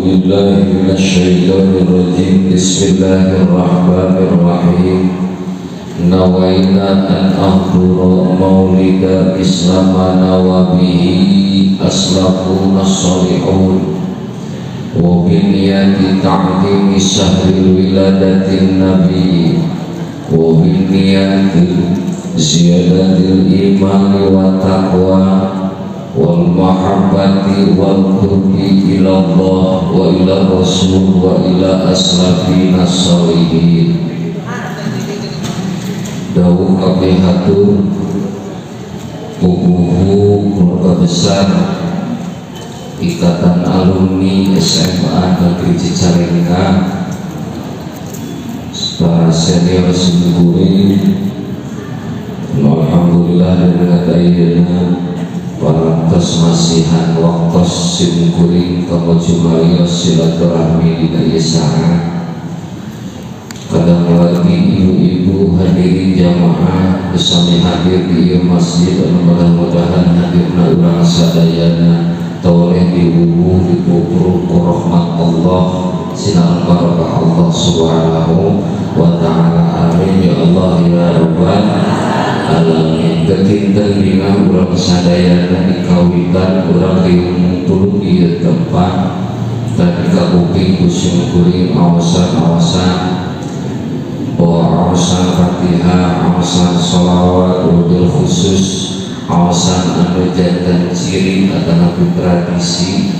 بالله من الشيطان الرجيم بسم الله الرحمن الرحيم نوينا أن أحضر مولد إسلام نوابه أسلافنا الصالحون وبنية تعظيم شهر ولادة النبي وبنية زيادة الإيمان والتقوى والمحبة والقرب إلى الله وإلى الرسول وإلى أسلافنا الصالحين. Dawuh kabihatur Puguhu keluarga besar Ikatan Alumni SMA Negeri Cicalengka, para senior sendiri, alhamdulillah dengan ayeuna parantos masihan waktos simkuring kamujumayos silaturahmi dina ieu saha. Kadang lagi ibu-ibu hadirin jamaah bersama hadir di ieu masjid, mudah-mudahan hadirna urang sadayana toleh diwuwu dipupruh ku rahmat Allah sinar barokah Allah subhanahu wa ta'ala. Amin ya Allah ya rabbal alamin. Kekinten dina urang sadayana dikawitan urang diumpul di tempat dan dikabukti kusim kuring awasan-awasan awasan Fatihah, awasan sholawat, wabil khusus awasan anu jantan ciri atau tradisi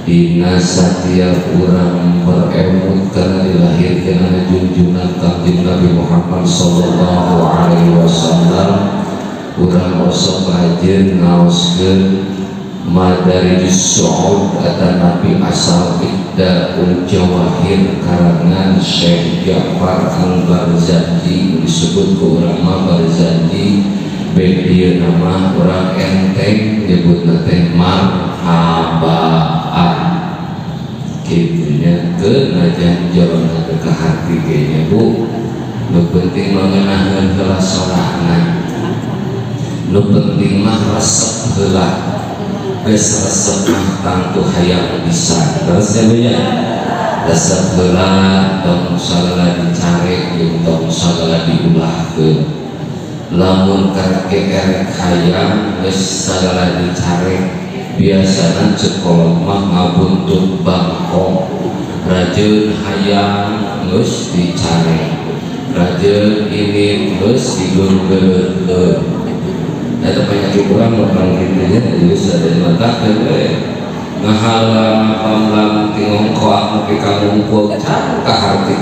dina setiap urang beremut karena dilahirkan junjungan kanjeng Nabi Muhammad sallallahu alaihi wasallam. Urang osok rajin ngaoskeun Madarijus Su'ud atau Nabi asal Iqdaul Jawahir karangan Syekh Ja'far Al-Barzanji, disebut ke urang Barzanji bedia nama orang enteng nyebut nate marhabaan gitunya ke najan jalan ke hati kayaknya bu. Nu penting mengenahan heula sorangan, nu penting mah resep heula geus resep mah tangtu hayang bisa terus ya resep heula tong sagala dicari jeung tong sagala diulahkeun. Lamun karek erek hayang geus sagala dicari biasana cekolot mah ngabuntut bangkong. Rajeun hayang geus dicari, rajeun ini geus digeureun. Eta penyakit urang orang kitu nya geus ada matakeun we ngahalang panglang tingongkoak nepi ka ngumpul can ka harti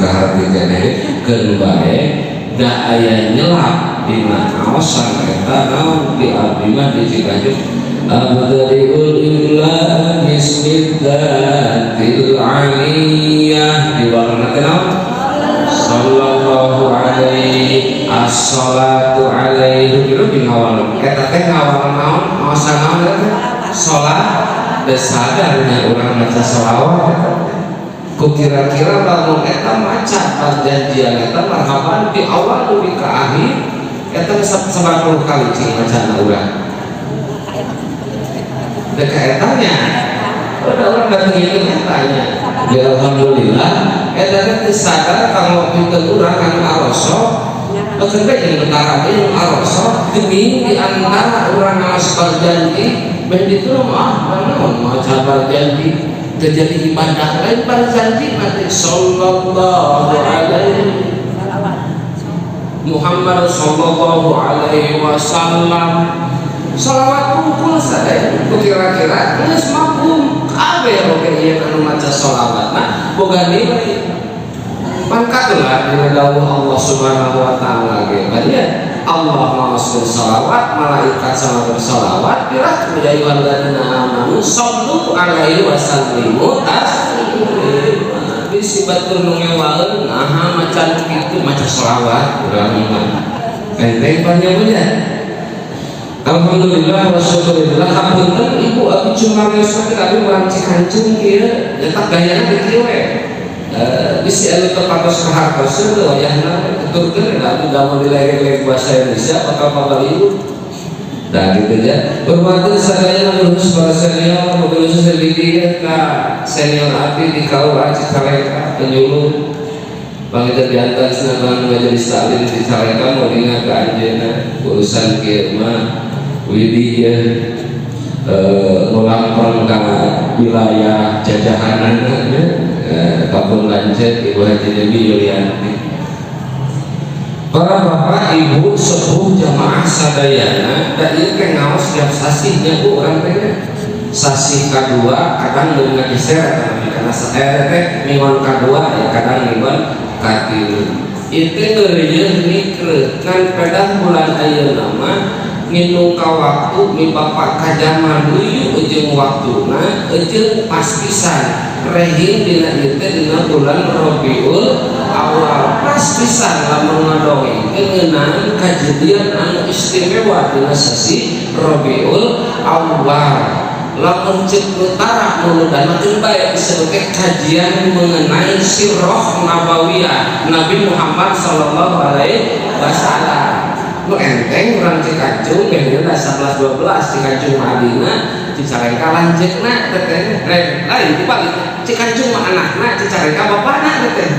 keneh keun bae da aya nyelap dina aosan eta naon di abdi mah di Ciganjur abdariul imla bismidzatil aliyah di warna kenal sallallahu alaihi as-salatu alaihi gitu di ngawal eta teh ngawal naon aosan naon salat desadarnya urang maca shalawat ku kira-kira lamun eta maca perjanjian eta marhaban di awal dugi ka akhir eta 90 kali cing macana urang deka etanya udah urang datang itu etanya ya alhamdulillah eta teh sadar kalau pinten urang anu arosok bekerja yang betara yang arosok geuning di antara urang ngaos perjanji ben ditu mah naon maca perjanji terjadi ibadah lain perjanji mati sallallahu alaihi Muhammad sallallahu alaihi wasallam salawat kumpul sadaya kira-kira geus mafhum kabeh oge ieu anu maca shalawatna boga nilai pangkatlah dina dawuh Allah subhanahu wa ta'ala ge barieu Allah maoskeun shalawat malaikat sama bersalawat dirah ya ayyuhalladzina amanu shallu alaihi wa sallimu taslima bisi batur nu ngewaeun aha macan kitu maca shalawat urang mah enteng panjangnya. Alhamdulillah wa syukurillah. Hapunten ibu abi cuma ngeuskeun abi urang Cikanjung kieu nyetak gayana di kieu we bisi anu tepatos kahartoseun wayahna tuturkeun da anu damel di lereng-lereng bahasa Indonesia bakal pabaliu Nah gitu ya. Berarti sadaya lulus para senior, mobil khusus LDD ka senior api di KUA Cicalengka penyuluh Bangita diantar senang majelis taklim Cicalengka mau ingat ke anjeuna urusan kieu mah widi ya ngolampang ke wilayah jajahanan Kampung Lancet Ibu Haji Dewi Yulianti. Para bapak ibu sepuh jamaah sadayana da ieu ke ngaos tiap sasinya Bu urang teh sasi kadua kadang geus ngageser eta karena teh minggon kadua ya kadang minggon katilu ieu teh geureuh mikreun kan pedah bulan ayeuna mah nginung ka waktu mi bapak ka jaman nuyu jeung waktuna jeung pas pisan rehing dina ieu teh dina bulan Rabiul Awal pas pisan lamun ngadongengkeun ngeunaan kajadian anu istimewa dina sasi Rabiul Awal. Lamun cek utara muludanakeun bae disebut kajian mengenai sirah nabawiyah Nabi Muhammad sallallahu alaihi wasallam. Nu enteng urang Cikancung bener 11 12 Cikancung Madinah Cicalengka lanjutna teteh lain dibalik Cikancung mah anakna Cicalengka bapana teteh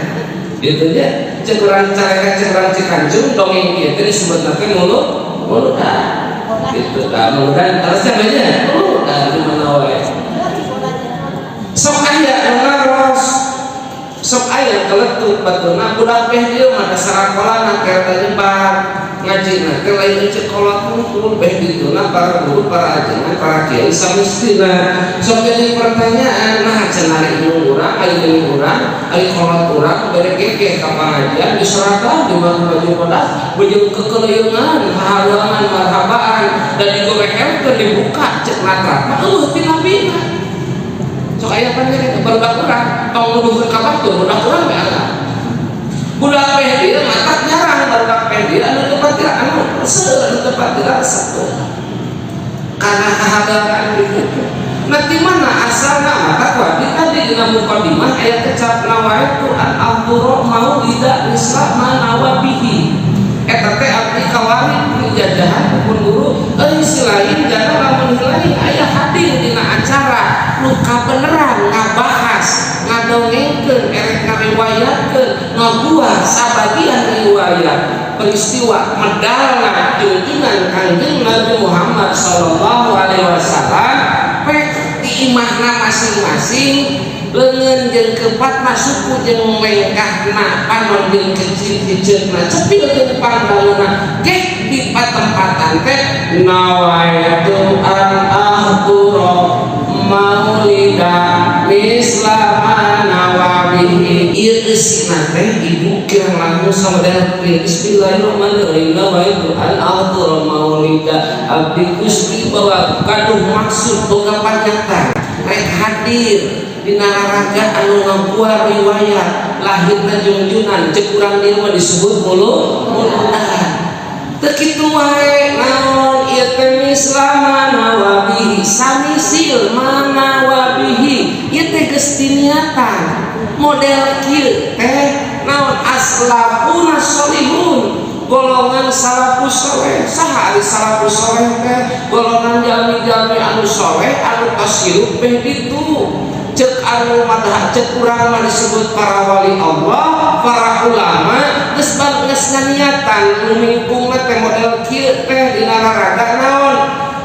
gitu ya. Cekurang Cicalengka cekurang Cikancung dongeng ieu teh disebutnakeun muludan gitu da muludan terus aja muludan di mana wae sok aya nu ngaros sok aya keletut batuna budak beh dieu mah dasar sakolana kereta nyebar ngajina teh lain cek kolot mumpul beh dituna para guru para ajengan para kiai samistina sok jadi pertanyaan nah cenah ilmu urang aya jeung urang aya kolot urang bere keke ka pangajian diserahkan di baju bodas bejeung kekeleungan halangan marhabaan dan digorehelkeun dibuka cek natrat eueuh ti nabina sok aya panjang barudak urang tong nuduhkeun ka batur budak urang we ala budak beh dieu matak jarang barudak beh dieu anu teu patira anu seueur anu teu patira satu kana kahadangan dieu nanti mana asalna mata wadi tadi dina mukadimah aya kecap nawaitu an al-qura maulida islama nawabihi eta teh abdi kawari penjajahan pun guru euy silain jana lamun hilain aya hadir dina acara nu kabeneran ngabahas ngadongengkeun erek ngariwayatkeun ngabuah sabagian riwayat peristiwa medalna junjungan Kangjeng Nabi Muhammad sallallahu alaihi wasallam di imahna masing-masing leungeun jeung keupatna suku jeung wengkahna panon jeung kecil-kecilna cepil jeung pandangeuna geh di patempatan teh nawaitu an ahdura maulida mislama nawabihi ieu eusina teh ibu kirang langkung samodel bismillahirrahmanirrahim nawaitu an ahdura maulida abdi Gusti bahwa kaduh maksud boga panyatan rek hadir dina raraga anu ngabuah riwayat lahirna junjunan cek urang dieu mah disebut muludan teu kitu wae naon ieu teh mislama nawabihi samisil manawabihi ieu teh geus diniatan model kieu teh naon aslafuna sholihun golongan salafus saleh saha ari salafus saleh teh golongan jami-jami anu saleh anu kasirup beh ditu cek anu madhab cek urang mah disebut para wali Allah para ulama geus nganiatan nu mingkungna teh model kieu teh dina raraga naon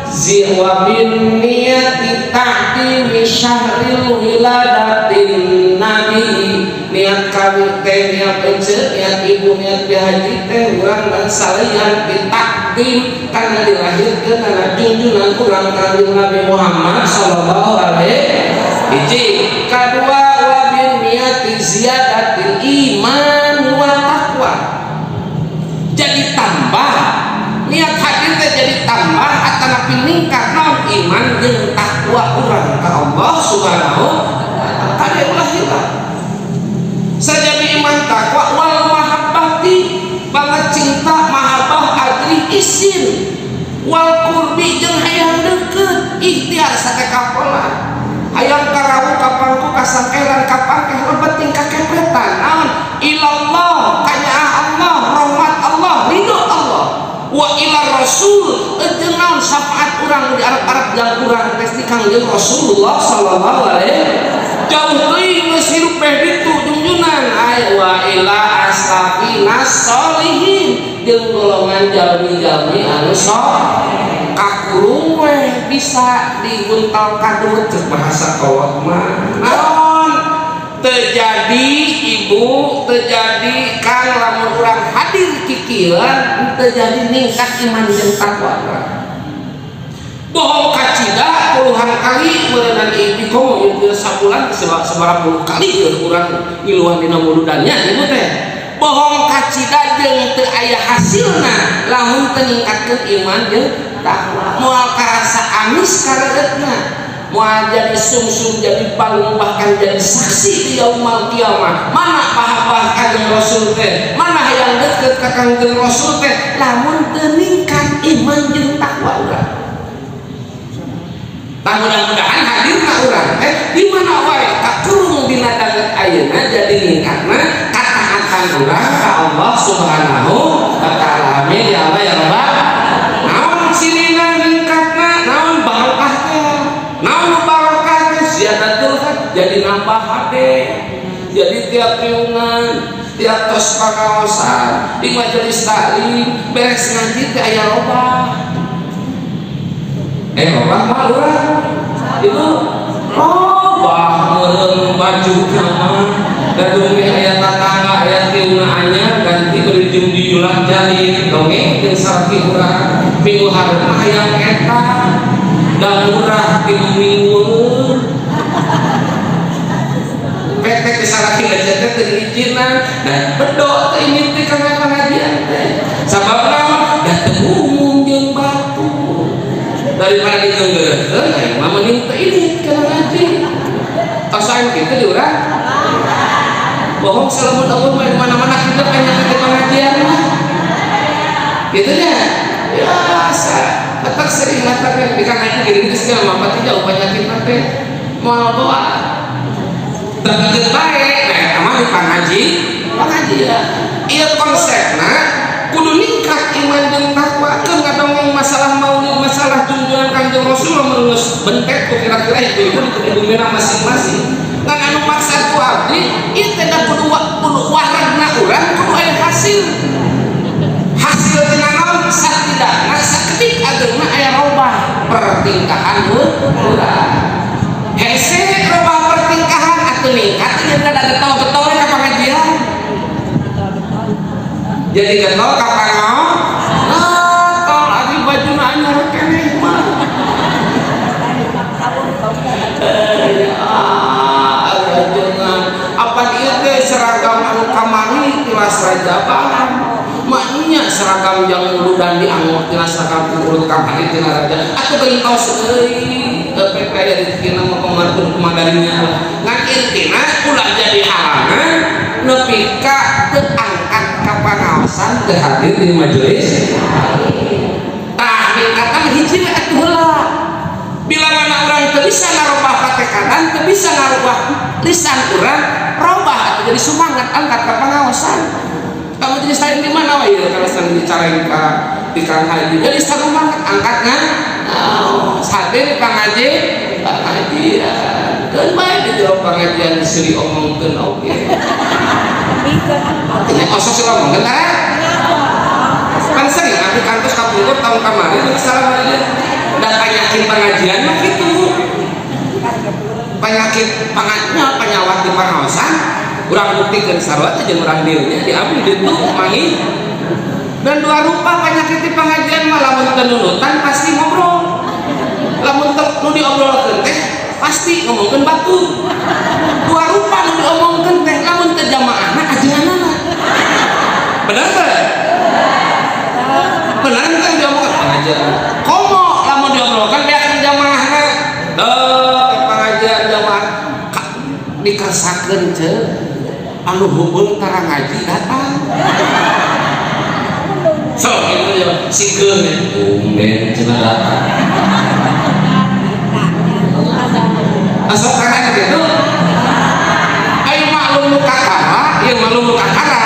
ziwa bin niyati ta'dimi syahril wiladatin nabi niat kami teh niat ece niat ibu niat haji teh urang dan salian ditakdim karena dilahirkeun kana junjungan urang Kangjeng Nabi Muhammad sallallahu alaihi hiji kadua wa bin niyati ziyadatil iman wa taqwa jadi tambah niat hadir teh jadi tambah atanapi ningkat naon iman jeung takwa urang ka Allah subhanahu wa taala ulah hilang saja iman takwa wal mahabbati banget cinta mahabbah adri isin wal qurbi jeung hayang deukeut ikhtiar sateka pola hayang karawu kapangku kasangkeran kapangkeh lebeting kakepretan naon ilallah kanyaah Allah rahmat Allah ridho Allah wa ila rasul jeung naon kurang di Arab jang kurang tes di Kangjeng Rasulullah sallallahu alaihi jauh teuing geus hirup teh ditu junjunan ay wa ila astaqinas sholihin jeung golongan jalmi-jalmi anu sok kakurung we bisa diguntal kadut cek bahasa kolot mah naon terjadi ibu terjadi kang lamun urang hadir kikieuan terjadi ningkat iman jeung takwa bohong kacida puluhan kali merenang ibikomo yang tidak sabulan sebarang puluh kali ke kurang ngiluan dina muludannya ibu teh bohong kacida jeung teu aya hasilna lamun teu ningkatkeun iman jeung takwa moal karasa amis kareutna moal jadi sumsum jadi palung bahkan jadi saksi di yaumul kiamah mana paha-paha kanjeng Rasul teh mana yang deukeut ka kanjeng Rasul teh lamun teu ningkat iman jeung takwa urang mudah-mudahan hadirna urang di mana wae kakurung dina daget ayeuna jadi ningkatna kataatan urang ka Allah Subhanahu wa taala. Amin ya Allah ya Rabbal. Naon cirina ningkatna naon barokah teh naon barokah teh ziyadatul jadi nambah hade jadi tiap riungan tiap tos pakaosan di majelis taklim beres ngaji teh aya robah robah mah urang itu robah meureun baju nama gadung ge aya tatangga aya tiuna anyar ganti berjum di julang jalin dongeng jeung saraki urang minggu hareup mah hayang eta da murah tilu minggueun PT saraki lecet teh diizinan dan bedo teh mimpi kana pengajian teh sabab naon da teu umum jeung batu daripada digenggereun aing mah mending teu ini kana ngaji asain kitu di urang bohong salamun Allah mah mana-mana kita pengen ke pengajian mah kitu nya biasa atak sering ngatak di kana itu gini segala mapati jauh penyakit teh moal doa tapi geus bae nah mah pengajian ieu konsepna kudu ningkat iman jeung takwa keun ngadongeng masalah maulid masalah junjungan Kanjeng Rasul meulus bentek ku kira-kira itu di bumina masing-masing ngan anu maksud ku abdi ieu teh da kudu waradna urang kudu aya hasil tina naon satidakna sakedik ageuna aya robah pertingkahan urang hese robah pertingkahan atuh ningkat nya da getol-getol ka pengajian jadi getol kapan tol adi bajuna anyar keneh mah apa ieu teh seragam anu kamari tilas rajaban maknya seragam yang muludan dianggur tilas seragam urut kamari tina raja atuh geuning kaos euy PP dari dikina mah komartun kumadarinya ngan intina ulah jadi halangan nepi ka teu angkat ka pangaosan teu hadir di majelis tah ningkatan hiji we atuh heula bila mana urang teu bisa ngarobah katekadan teu bisa ngarobah lisan urang robah atuh jadi sumangat angkat ka pangaosan kamu jadi saling di mana wae kalau sedang dicarain ka di Kang Haji jadi sarumangat angkatna hadir pengajian keun bae di jero pengajian seri omongkeun oge ini osok sih ngomongkeun tara kan sering aku kantos kapungkur tahun kemarin di salah aja dan penyakit pengajian mah gitu penyakit penyawat di pangaosan urang buktikeun sarua teh jeung urang dieunya diambil ditu mangi dan dua rupa penyakit di pengajian mah lamun teu nunutan pasti ngobrol lamun nu diobrolkeun teh pasti ngomongkeun batu dua rupa nu diomongkeun teh lamun teu jamaahna ajenganna bener teh bener kan diomongkeun pengajian komo lamun diobrolkeun beakeun jamaahna pengajian jamaah dikasakeun ceuk anu hubung tara ngaji datang so itu ya sikeun umben cenah datang asal kana gitu ayo maklum muka kara ieu maklum muka kara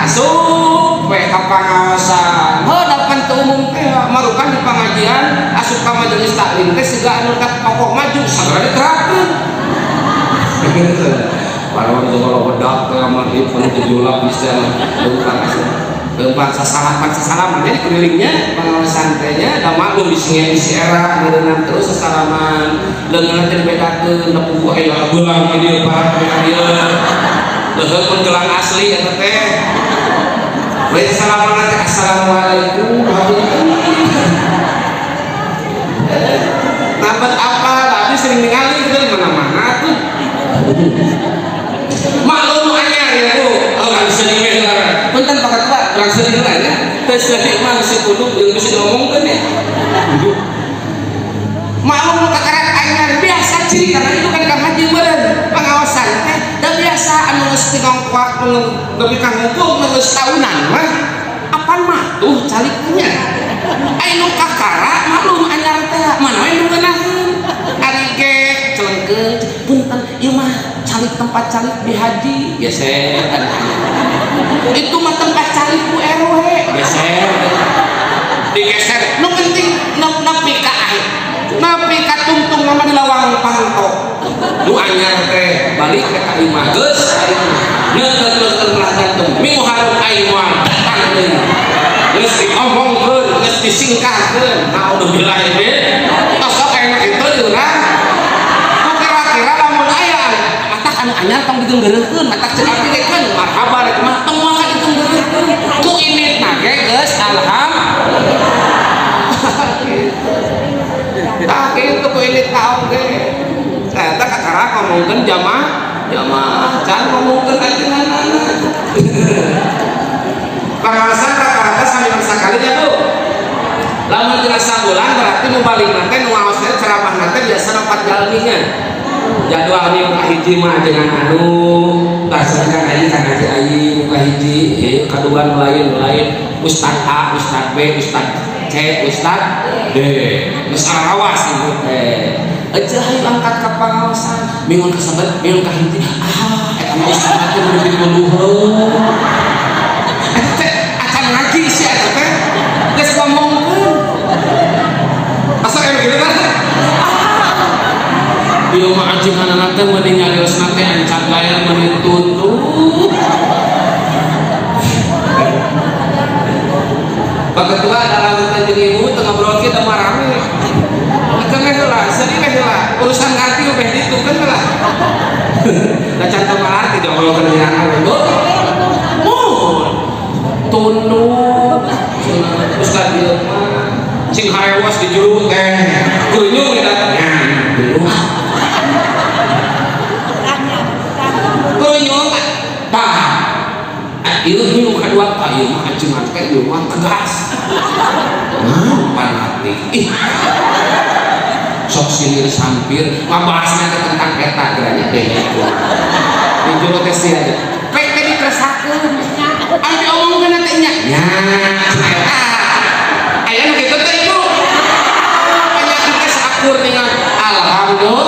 asup we ka pangaosan heuh dapan teu umum teh maru kan di pengajian asup ka majelis taklim teh siga anu kat tokoh maju sagara diterapkeun. Parawan kalau bedak ke amal itu 7 lapis dan keempat sasalaman ya kelilingnya pengawasan tehnya da maklum di era ngeureunna terus sasalaman leungeunna teh dibedakeun da pugu aya gelang di dieu pak di dieu leungeun mun gelang asli eta teh bae salaman teh assalamualaikum nabat apa tadi sering ningali gitu di mana-mana tuh maklum anyar ya bu orang sering dengar punten pakat pak orang sering dengar ya tes lagi mah si kudu yang bisa ngomongkan ya maklum kakarak anyar biasa ciri karena itu kan kahaji beureun pengawasan teh da biasa anu geus tingongkoak nepi ka ngumpul geus tahunan mah apan mah tuh caliknya anu kakara maklum anyar teh mana we nu ngeunaheun ari ge celengkeun punten ieu mah calik tempat calik di haji geser itu mah tempat calik ku RW geser digeser nu penting nepi ka air nepi ka tungtung nama di lawang panto nu anyar teh balik ke ka imah geus ari neukeun lah jantung minggu hareup aing moal datang deui geus diomongkeun geus disingkahkeun naudzubillah ieu tos sok aya kitu diurang kira-kira lamun aya anu anyar tong digeunggeureunkeun matak ceuk abdi ge kan marhaba rek mah tong moal digeunggeureunkeun ku initna ge geus tah kitu ku init taong ge eta kakara ngomongkeun jamaah can ngomongkeun ajenganana pengawasan rata-rata sambil sakali ya bu lamun dirasa bulan berarti nu balik nanti nu ngawas teh ceramah nanti biasa 4 jalminya jadwal nih muka hiji mah dengan anu bahasa kan ayi kan ayi muka hiji kedua lain Ustad A, Ustad B, Ustad C, Ustad D geus arawas ieu teh aja hayu angkat ka pengawasan mingun kasabat mingun ka hiji eta mah Ustad teh nu dipuluh eta teh acan ngaji si eta teh geus ngomongkeun asa aya kitu kan ieu mah ajenganna teh meuning nyariosna teh encan layar meuning tuntut bagetua dalam tanjung ibu teu ngobrol kieu teu marame eta mah heula sedih mah heula urusan ngarti mah ditu kan heula da can teu ngarti ngobrolkeun diriana we tunduk Ustaz ieu mah sing harewas di juru teh kunyung datangnya kunyung pak ieu nu kadua ka ieu mah ajengan teh ieu mah tegas pan hati sok sinir sampir ngabahasna tentang eta geranya teh di juru teh sia pek teh dikeresakeun anu diomongkeun teh nya aya nu kitu teh ibu penyakit teh sakur dengan alhamdulillah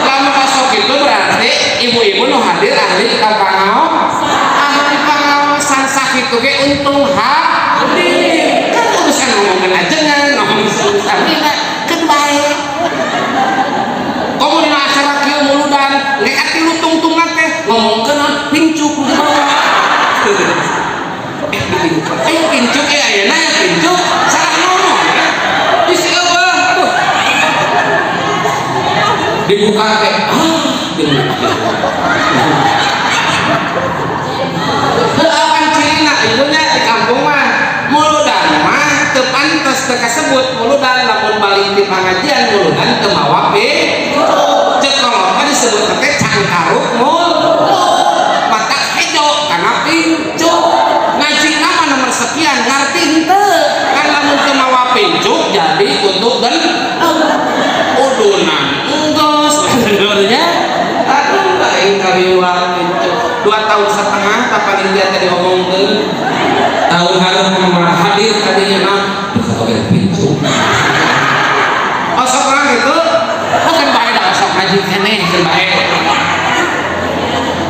lamun masuk itu berarti ibu-ibu nu hadir ahli ka pengawasan sakitu ge untung hadir kan urusan ngomongkeun ajengan ngomongkeun samina keun bae komo dina acara kieu muludan rek atilu tungtungan teh ngomongkeun pincuk di bawah ayo pincuk ayeuna ya pincuk salah ngomong geus eueuh aduh dibuka teh akan cirina ibunya di kampung mah muludan mah teu pantes teu kasebut muludan lamun balik di pengajian muludan teu mawa ceuk kolot mah disebut teh cangkaruk mul matak hejo kana pincuk ngajina mah nomor sekian ngarti henteu kan lamun teu mawa pincuk jadi untuk dan udunan enggeus benernya aduh aing kaliwat pincuk 2 tahun setengah paling dia tadi ngomongkeun tahun hareup mah hadir tadinya mah oke pincuk osok urang kitu bukan bae da osok ngaji keneh keun bae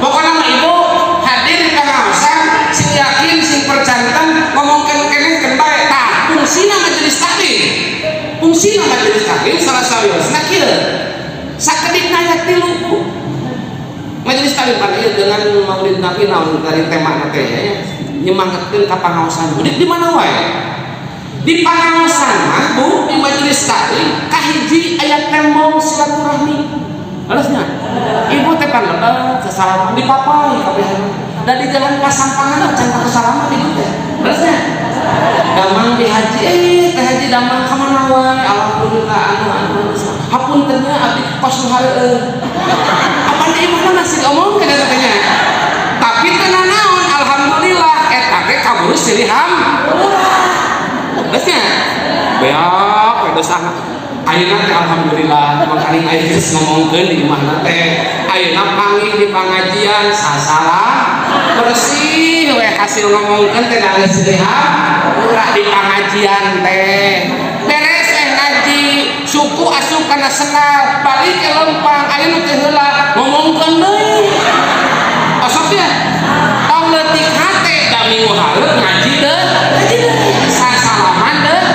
pokona mah ibu hadir di pengawasan sing yakin sing percantan ngomongkeun keneh keun bae tah fungsina majelis taklim majelis taklim kan ieu dengan maulid nabi naon dari tema teh ya nyemangatkeun ka pangaosan di mana wae di pangaosan mah Bu di majelis taklim kahiji aya tembok silaturahmi harusnya ibu teh pan lebar sasalaman di papai kabeh dan di jalan pasampangan can kasalaman ibu teh harusnya damang di haji teh haji damang ka mana wae alhamdulillah anu hapuntennya abdi kos hareueun apa deui mana masih diomongkeun eta teh nya tapi teu naon alhamdulillah eta teh kabur siliham harusnya beak we dosa ayeuna teh alhamdulillah makaning aya geus ngomongkeun di imahna teh ayeuna panggil di pengajian sasalah bersih we hasil ngomongkeun teh geus siliham urang di pengajian teh beres ngaji suku asup kana senal balik ke lempang ayeuna teh heula ngomongkeun deui asapnya tong leutik hate da minggu hareup ngaji deui sasalaman deui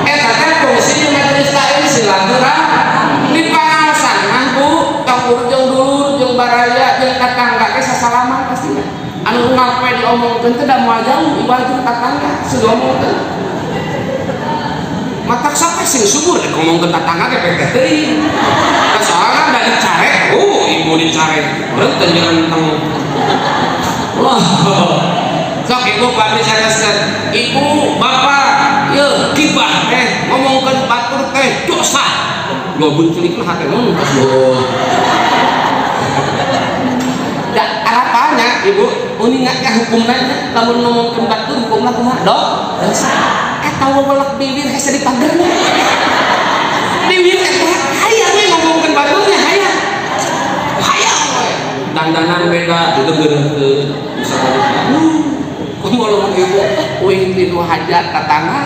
eta teh fungsi di majelis taklim silaturahmi di pangaosan mah Bu tong jeung dulur jeung baraya jeung tetangga teh sasalaman pastinya anu ngape diomongkeun teh da moal jauh ibarat tetangga sudah ngomongkeun matak sampai sing subur ngomongkeun tetangga teh peke teuing soalna da dicarek ibu dicarek urang teh nyerenteng wah sok ibu pamit sareskeun ibu bapak yeuh gibah teh ngomongkeun batur teh dosa lo buncelikna hate mun da harapannya ibu uningat ka hukumna lamun ngomongkeun batur hukumna kumaha dosa eta wolak bibir hese di pagerna bibir eta hayang we ngomongkeun baturnya hayang dandanan beda dideugeureun kumaha ibu uing tinu hajat tatangga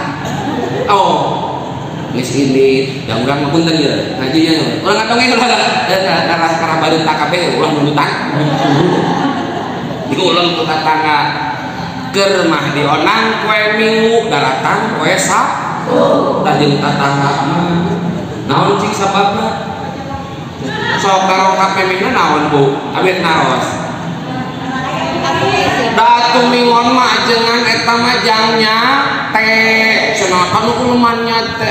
geus ini da urang mah punten ye ngajinya urang ngadongeng darah karah bareunta kabeh ulah nundutan diulang ku tatangga keur mah dionang poe Minggu daratan poe Sabtu da jeung tatangga mah naon cing sababna sok karo kapemina naon Bu abet naos datu mingon mah jengan eta mah jangnya teh cenah anu kulumannya teh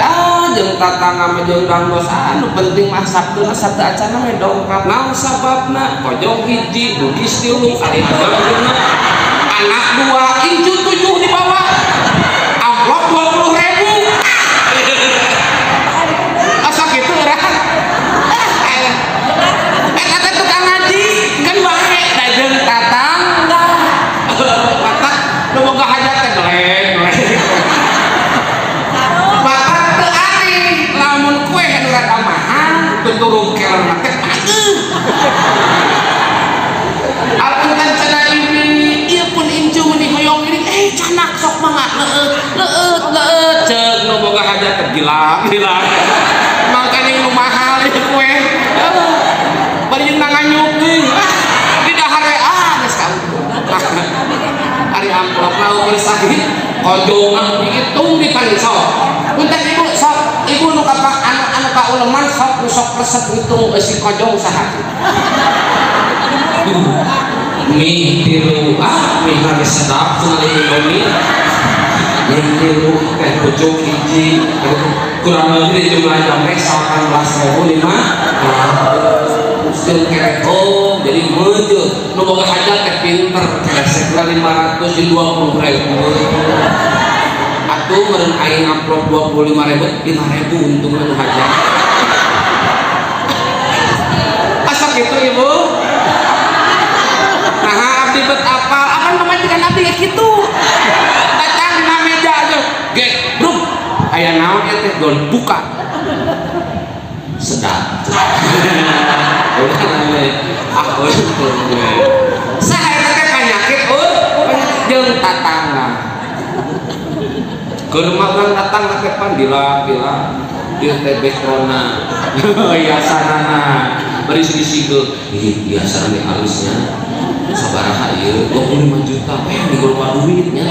jeung tatangga mah jeung dangdos anu penting mah Sabtu acana we dongkap naon sababna pojok hiji bugis tilu ari agamna anak dua incu 7 di bawah amplop 20.000 asa kitu urang eta teh tukang ngaji kan wae da jeung tatangga matak nu boga hajat teh belek matak teu aneh lamun kue nu rada mahal tuturung kelerna teh pageuh alpunten cenah ini ieu pun incu meuni hoyong ini canak sok mangga leueut ceuk nu boga hajat teh gilang makanya nu mahal ieu kue bari jeung nganyuk deui di dahar we geus kauntung ari amplop lauk bersahid kojongan dihitung dipansok punten ibu sok ibu nu ka anu ka uleman sok resep hitung si kojong saha mie tilu mie harus sedap cenah indomie mie tilu teh pucuk hiji kurang lebih jumlah jamnya 18.500 jeung kerek jadi meujeuh nu boga hajat teh pinter resekna 500 di 20.000 atuh meureun aing amplop 25.000 5.000 untungna nu hajat asa kitu ibu nah abdi bet apal akan pamajikan abdi kayak gitu datang na meja aja gek bro aya naon ya teh gon buka sedap udah nanya aku saha eta teh panyakit jeung tatangga keur mah urang tatangga teh pan dila-dila dieu teh backgroundna hiasanana bari sigi-sigi hiasan teh halusnya sabaraha ieu 25 juta di golongan duitnya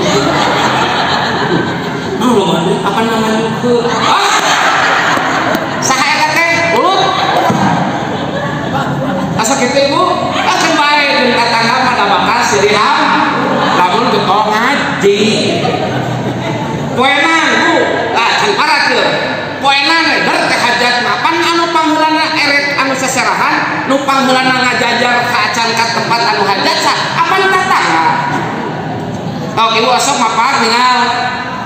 lo duit apa namanya ke saha eta teh ulut asa kitu ibu akan baik jeung tetangga pada bakal siriham lamun getol ngaji poenan bu can parakeun poenan ber teh hajat pan anu pangheulana erek anu seserahan nu pangheulana ngajajar ka acan ka tempat anu hajat sa apa nu tetangga oke ibu asok mapar tinggal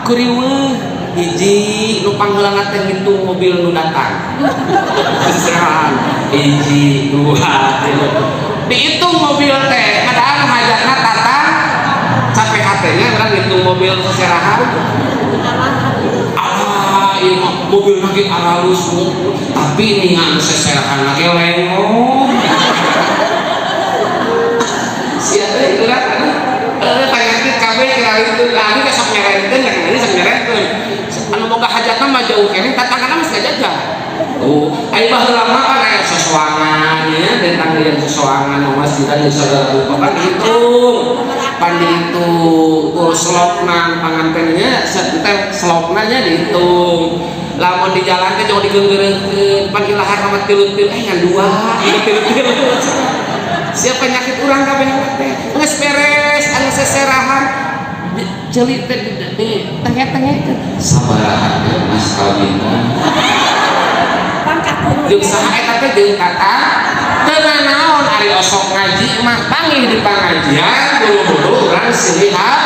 kuriweuh hiji nu pangheulana teh ngitung mobil nu datang seserahan hiji dua dihitung mobil teh padahal hajatna tatang sampai hatenya urang ngitung mobil seserahan iya mobil lagi aralus tapi ningan seserahan lagi lengong siapa itu lah penyakit KB kira itu lagi besok nyerekeun yang ini sok nyerekeun anu boga hajatna mah jauh kene tatangana mah jajan ayo baheula mah kan aya sosoangan nya tentang yang sosoangan mah masjidan di saudara pan dihitung pan dihitung slopna pangantennya teh slopna nya dihitung lamun di jalan teh jangan digeunggeureukeun pan ilahar mah tilu-tilu ngan dua ieu tilu-tilu siapa penyakit urang kabeh teh geus beres anu seserahan ceuli teh di tengeh-tengeh sabaraha mas kawinan jeung saha eta teh jeung kata teu naon ari osok ngaji mah panggih di pangajian buru-buru urang siliham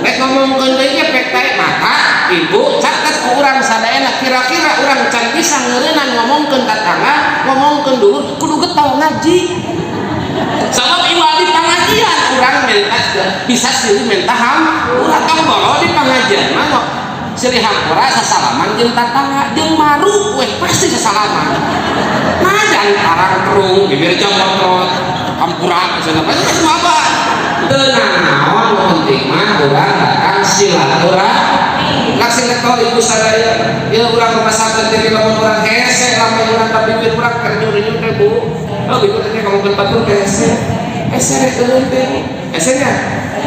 rek ngomongkeun deui ge pek tae maka ibu catet ku urang sadaena kira-kira urang can bisa ngeureunnan ngomongkeun tatangga ngomongkeun dulur kudu getol ngaji sabab ieu di pangajian urang minta bisa silih minta ham urang tong di pangajian mah silih hampura sasalaman jeung tatangga jeung maru weh pasti sasalaman nah jangan arang terung bibir jambotrot hampura cenah pasti semua apa teu naon penting mah urang datang silaturahmi laksing getol ibu sadaya ieu urang pasakeun teh lamun urang hese lamun urang ka bibir urang keur nyuri-nyuri teh bu oh ibu teh ngomongkeun batur hese hese rek teuleun teh hese nya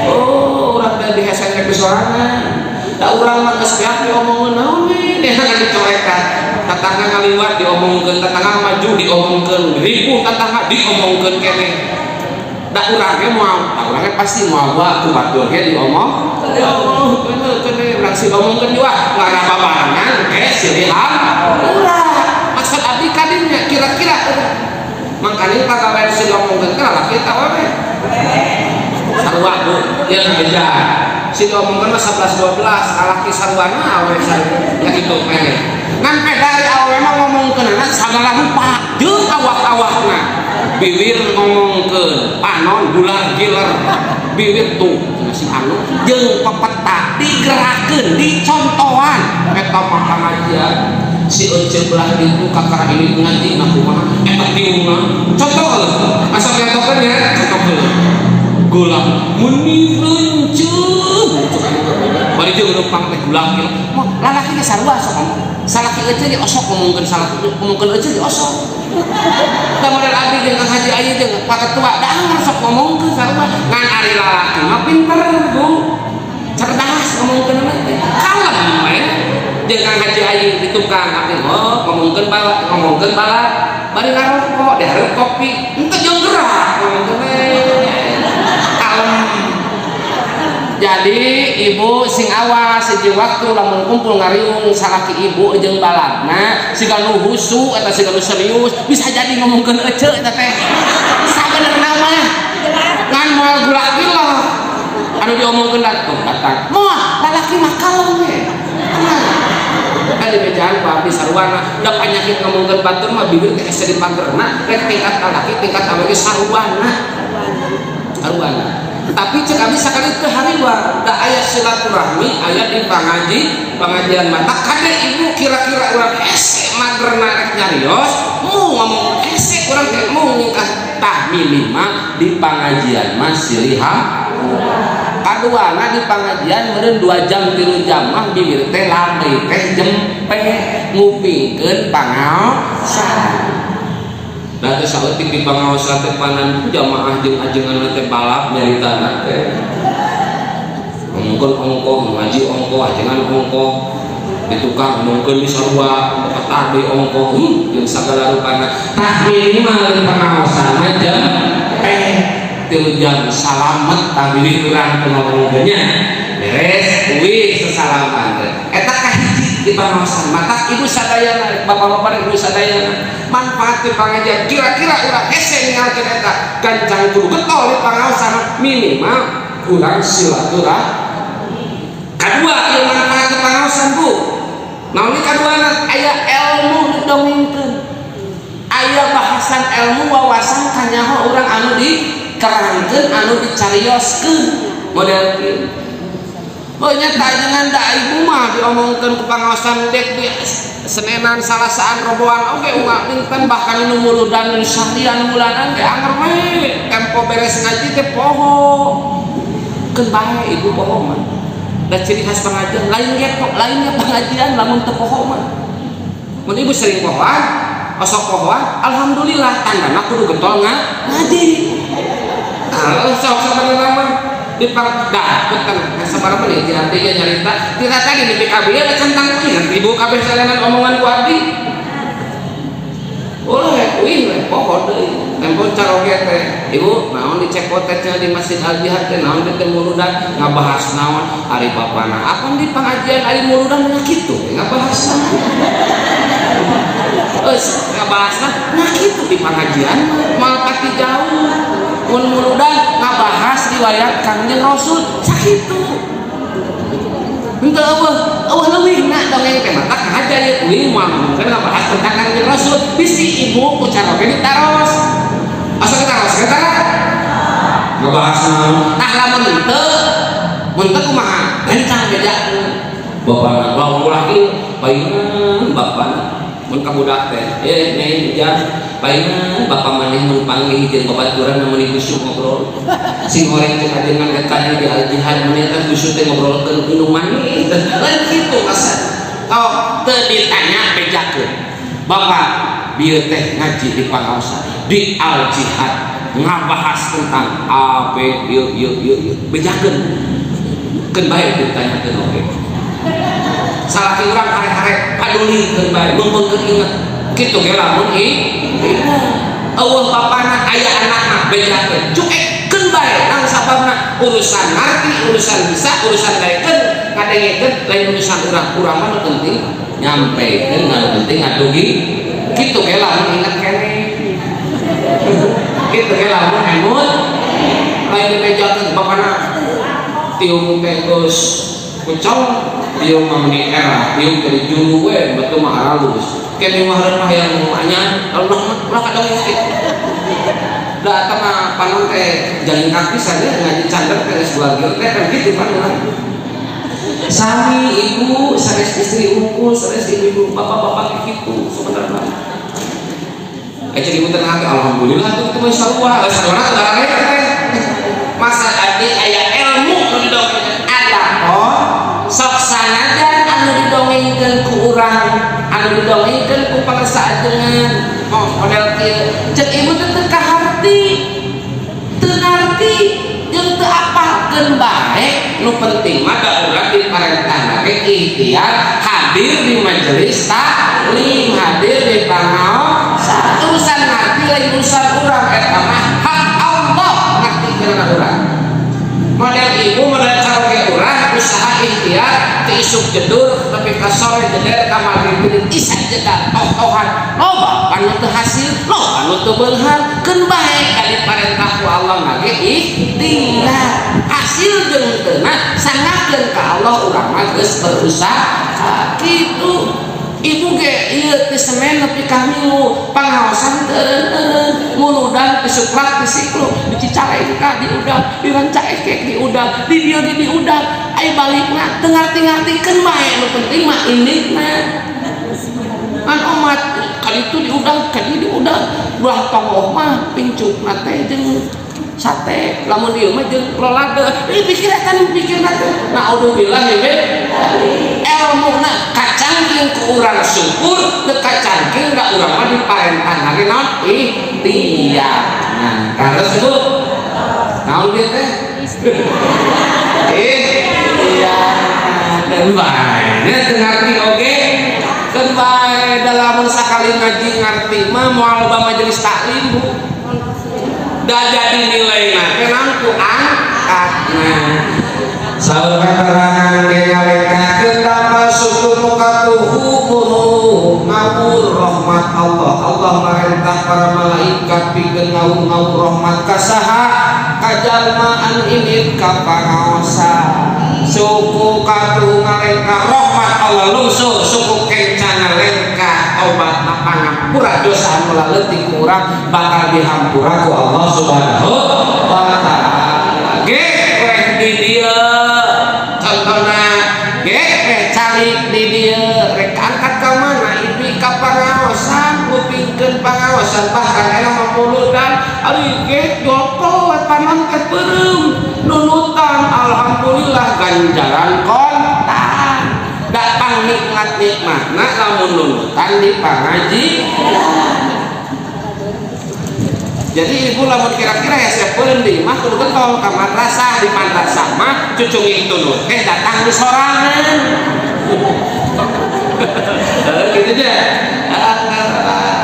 oh urang teh dihese rek sorangan da urang mah geus beak diomongkeun naon we deh dicorekan tatangga ngaliwat diomongkeun tatangga maju diomongkeun ribu tatangga diomongkeun keneh da urang ge moal da urang ge pasti moal ku batur ge diomong keneh urang si omongkeun juga ngana babarangan siliham urang maksud abdi ka dinya kira-kira mangkali pagawean si omongkeun teh lalaki eta we sarua bu ieu beda si diomongkeun mah 11 12 alaki sarwana awe nya kitu meh ngan dari awe mah ngomongkeunna sagala rupa jeung awak-awakna bibir ngomongkeun panon bular giler bibir tuh si anu jeung pepeta digerakkeun dicontohan eta mah pangajian si euceuk belah ditu kakara ini ngaji na kumaha eta diungna contoh asal contohkeun ya contohkeun gula muni renceuh bari jeung numpang teh gula kieu lalaki ge sarua sok ngomong salaki euceuk ge osok ngomongkeun salaki ngomongkeun euceuk ge osok da model abdi jeung Kang Haji Ayu jeung Pak Ketua da sok ngomongkeun sarua ngan ari lalaki mah pinter Bu cerdas ngomongkeun teh kalem we jeung Kang Haji Ayu di tukang abdi ngomongkeun bala bari ngarokok dahareun kopi henteu jeung gerak ngomongkeun jadi ibu sing awas siji waktu lamun kumpul ngariung salaki ibu jeung baladna siga nu husu eta siga nu serius bisa jadi ngomongkeun euceuk eta teh sabenerna mah ngan moal gula gila anu diomongkeun datang moal lalaki mah kalem we kali bejaan ku abdi sarwana da panyakit ngomongkeun batur mah bibir teh asa dipagerna rek tingkat lalaki tingkat abdi sarwana tapi cek abdi sakali teu hariwang da aya silaturahmi aya di pangajian mata kade ibu kira-kira urang hese magerna rek nyarios mu ngomong hese urang teh mu ngingkah tah minimal di pangajian mah siliham kaduana di pengajian meureun 2 jam 3 jam mah bibir teh lambe teh jempe ngupingkeun pangaosan. Da teh saeutik di pangaosan teh panan jamaah jeung ajengan teh balap nyaritana teh. Ngomongkeun ongkoh, ngaji ongkoh, ajengan ongkoh. tukang mungkin sarua dapat ade ongko yang segala rupana tak minimal pengawasan aja tilu jam salamet tabili kurang pengomongnya beres kuwi sesalaman eta kahiji di pengawasan mata ibu sadayana bapak-bapak ibu sadayana manfaat di pengajian kira-kira urang hese ninggalkeun eta gancang kudu getol di pengawasan minimal kurang silaturahmi kedua ieu manfaat di pengawasan Bu. Nah ini kaduana aya ilmu didongengkeun, aya bahasan ilmu wawasan kanyaho urang anu dikerangkeun, anu dicarioskeun model kieu. Banyak tajengan da ibu mah diomongkeun ku pangaosan dek di senenan salasaan roboan oge ulah pinten bahkan nu muludan nu sahrian bulanan ge anger we tempo beres ngaji teh poho. Keun bae ibu poho mah. Dan ciri khas pengajian lainnya pengajian lamun teu poho mah mun ibu sering pohoan osok pohoan alhamdulillah tandana kudu getol ngaji sok sabarana dipang dapet kan sabaraha menit di hati nyarita tira tadi di PKB ada centang ingat ibu kabeh salenan omongan ku abdi boleh kuing poho deui tempon caroge teh ibu naon dicek potetnya di Masjid Al Jihad teh naon teh muludan ngabahas naon ari bapana akan di pengajian ari muludan nya kitu ngabahas naon ngabahasna nah kitu di pengajian mal pati jauh mun muludan ngabahas riwayat Kangjeng Rasul sakitu henteu eueuh leuwihna dongeng teh mata kahaja ye kuing moal mungkin ngabahas tentang Kangjeng Rasul bisi ibu ku caroge ditaros asa ditaros eta ngabahas naon tah lamun teu kumaha gancang bedakeun bapana lamun ulah ieu paingan bapana mun kabudak teh nih hujan paingan bapak maneh mun panggih jeung babaturan mun busuk ngobrol sing goreng teh ajengan eta di Al Jihad mun eta busuk teh ngobrolkeun minuman lain kitu asa oh teu ditanya bejakeun bapak bieu teh ngaji di pangaosan di Al Jihad ngabahas tentang A B ieu bejakeun keun bae ditanyakeun oge salah urang hare-hare padulikeun bae mumpung inget kitu ge lamun eueuh bapana aya anakna bejakeun cuekeun bae nang sababna urusan ngarti urusan bisa urusan daekeun ngadengekeun lain urusan urang mah nu penting nyampekeun nu penting atuh kitu ge lamun inget keneh kitu ge lamun emut lain bejakeun bapana tiung teh geus kucong tiung mamni era tiung dari julu we betul mah halus kene mah mah yang anya Allah kadang kitu da eta mah panon teh jaling kaki saja ngaji cander teh sebagian teh kan kitu panon sami ibu sanes istri unggul sanes ibu bapak-bapak kitu sebenarnya cek ibu tenang alhamdulillah tuh itu masyaallah saudara saudara teh masa adi aya ilmu nu didongengkeun ada sok sanajan anu didongengkeun ku urang anu didongengkeun ku pangarsa ajengan model kieu cek ibu teh kaharti teu ngarti jeung teu apalkeun bae nu penting mah da urang diparentahna ge ikhtiar hadir di majelis taklim hadir di pangaosan urusan ngarti lain urusan urang eta mah hak Allah ngartikeun urang model ibu model caroge urang usaha ikhtiar ke isuk jedur tapi ka sore jeder ka magrib isa jeda toh-tohan loba anu teu hasil loba anu teu beunghar keun bae ka diparentah ku Allah mage ikhtiar hasil jeung teu na sangakeun ka Allah urang mah geus berusaha kitu ibu ge ieu teh semen nepi ka minggu pangaosan teureun muludan teu praktis iklu dicicarain ka di udag dirancaeke di udag di dieu di udag aya balikna teu ngarti-ngartikeun bae nu penting mah indikna kan omat kaditu di udag kadi di udag belah togoh mah pincukna teh jeung sate lamun dieu mah jeung lolade pikir eta nu pikirna teh naudzubillah ilmuna kacangking ku urang syukur teu kacangking da urang mah diparentahna ge naon ikhtiar nah kares Bu naon dieu teh ikhtiar dan bae teu ngarti oge da lamun sakali ngaji ngarti mah moal loba majelis taklim Bu da jadi nilaina teh nangku angkatna saur keterangan dinalikakeun damel syukur katuhu kuno ngawur rahmat Allah Allah marentah para malaikat pikeun ngawur rahmat ka saha ka jalma anu init ka pangaosa suku katuhu ngalengka rahmat Allah lungsuh suku kencana lengka obatna pangapura dosa anu leutik urang bakal dihampura ku Allah Subhanahu wa taala ge urang di dieu contohna ge calik di dieu rek angkat ka mana ipi ka pangaosan ngupingkeun pangaosan bahkan aya mamuludan ari ge jopo panon teh peureum nunutan alhamdulillah ganjaran kontan datang nikmat-nikmatna lamun nunutan di pangaji. Jadi ibu lamun kira-kira ya siapun di mah kudu getol ka madrasah di madrasah mah cucung itu nu teh datang di sorangan. Gitu aja.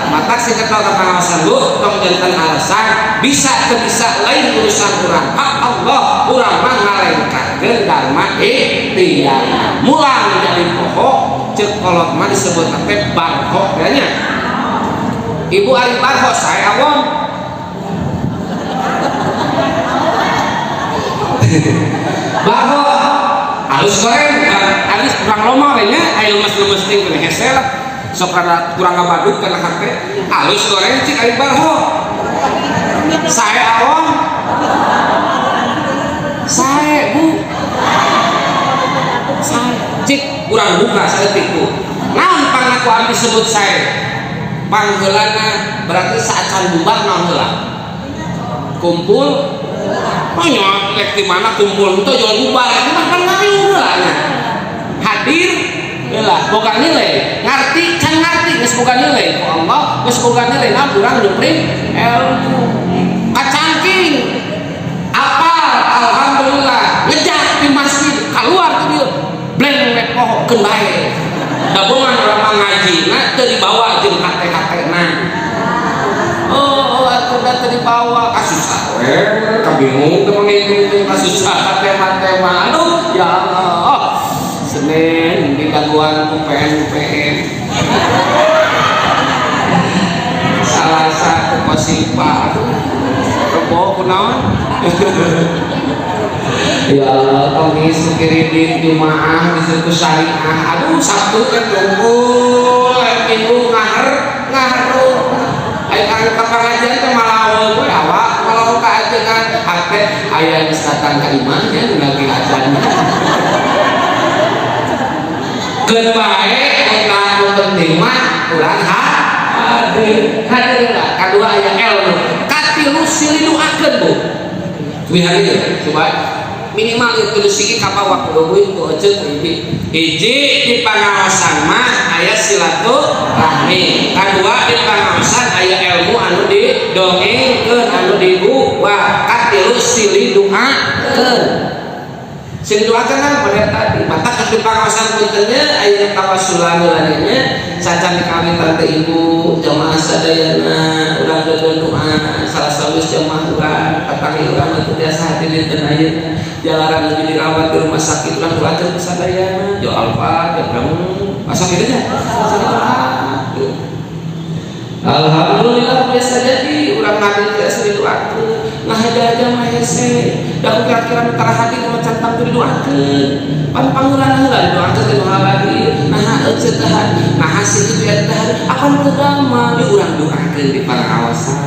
Mata sih getol ka pangawasan Bu tong janten alasan bisa teu bisa lain urusan urang hak Allah urang mah ngalengkakeun dharma ikhtiar. Mulang jadi pokok ceuk kolot mah disebut teh barho nya. Ibu ari barho saya awam bahwa halus goreng halus kurang loma we nya aya lemes-lemes ting kena hese lah sok kada kurang ngabadut kana hate halus goreng cik ari bahwa saya awam saya Bu saya cik kurang buka saya tiku naon pangakuan disebut saya panggeulana berarti saat bubar naon heula kumpul banyak lek di mana kumpul itu jual bubar itu makan ngariung lah hadir lah boga nilai ngerti kan ngerti geus boga nilai ku Allah geus boga nilai na urang nyupring ilmu kacangking apal alhamdulillah ngejak di masjid keluar tuh dia bleng lek pohon bae da boman urang ngajina teu dibawa jeung hate-hatena aku udah terbawa kasus kabingung temen kasus tema-tema aduh ya Allah Senin di gangguan UPN salah satu posipa aduh rebo kunaon ya Allah komis kiridin jumaah disitu syariah aduh Sabtu kan kumpul minggu ngaharu ayo ka pengajian teh malaweun we awak malaweun ka ajengan hate aya geus datang ka imah nya lagi adzan keun bae eta nu penting mah urang hadir lah kadua aya ilmu katilu siliduakeun Bu kuwi hadir coba minimal itu sigi kapawa kudu ku eceuk hiji di pangaosan mah aya silaturahmi kadua di pangaosan aya ilmu anu didongengkeun anu dibuat katilu siliduakeun siliduakeun kan pada tadi mata di pangaosan puntennya aya tawassulan lainnya sacan dikawitan teh ibu jamaah sadayana urang doa salah sawis jamaah urang katangi urang teh biasa hati dinten ayeuna jalaran lebih dirawat di rumah sakit urang doakeun sadayana jo alfa jo kamu masuk itu nya alhamdulillah biasa jadi urang ngadir biasa didoakeun ngahaja mah hese da kira-kira antara hati nu cantang teu didoakeun pan pangulan heula didoakeun teh nu lagi nah eceuk tahan nah hasil itu ya tahan akan terdama di urang doakeun di pangaosan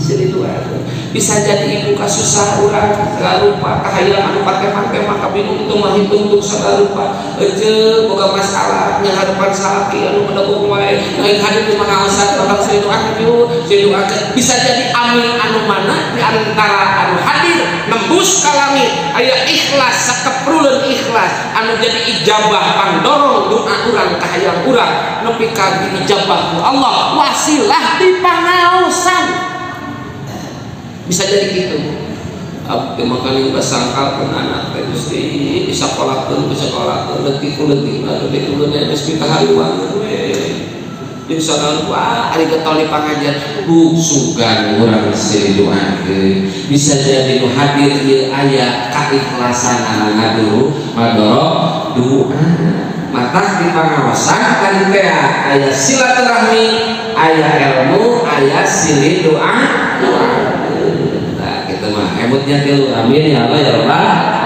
sini doakeun bisa jadi ibu kasusah urang segala rupa kahayang anu pake-pake maka bingung itu mah hitung untuk segala rupa eceuk boga masalah nya harapan salaki anu menebung wae lain hadir di pangaosan bakal sini doakeun bisa jadi amin anu mana di antara anu hadir nembus ka langit aya ikhlas sakepruleun ikhlas anu jadi ijabah pandorong doa urang kahayang urang nepi ka ijabah ku Allah wasilah di pangaosan bisa jadi gitu abdi makanya nggak sangkal pun anak terus di sekolah pun letik letik terus kita hariwan jeung saudara wah ari getol di pangajian bu sugan urang seueur doakeun bisa jadi nu hadir ieu aya kaikhlasan anu ngadu madoro doa mata di pangawasan kan teh aya silaturahmi aya ilmu aya silih doa nah kitu mah emutnya tilu amin ya Allah ya rabbal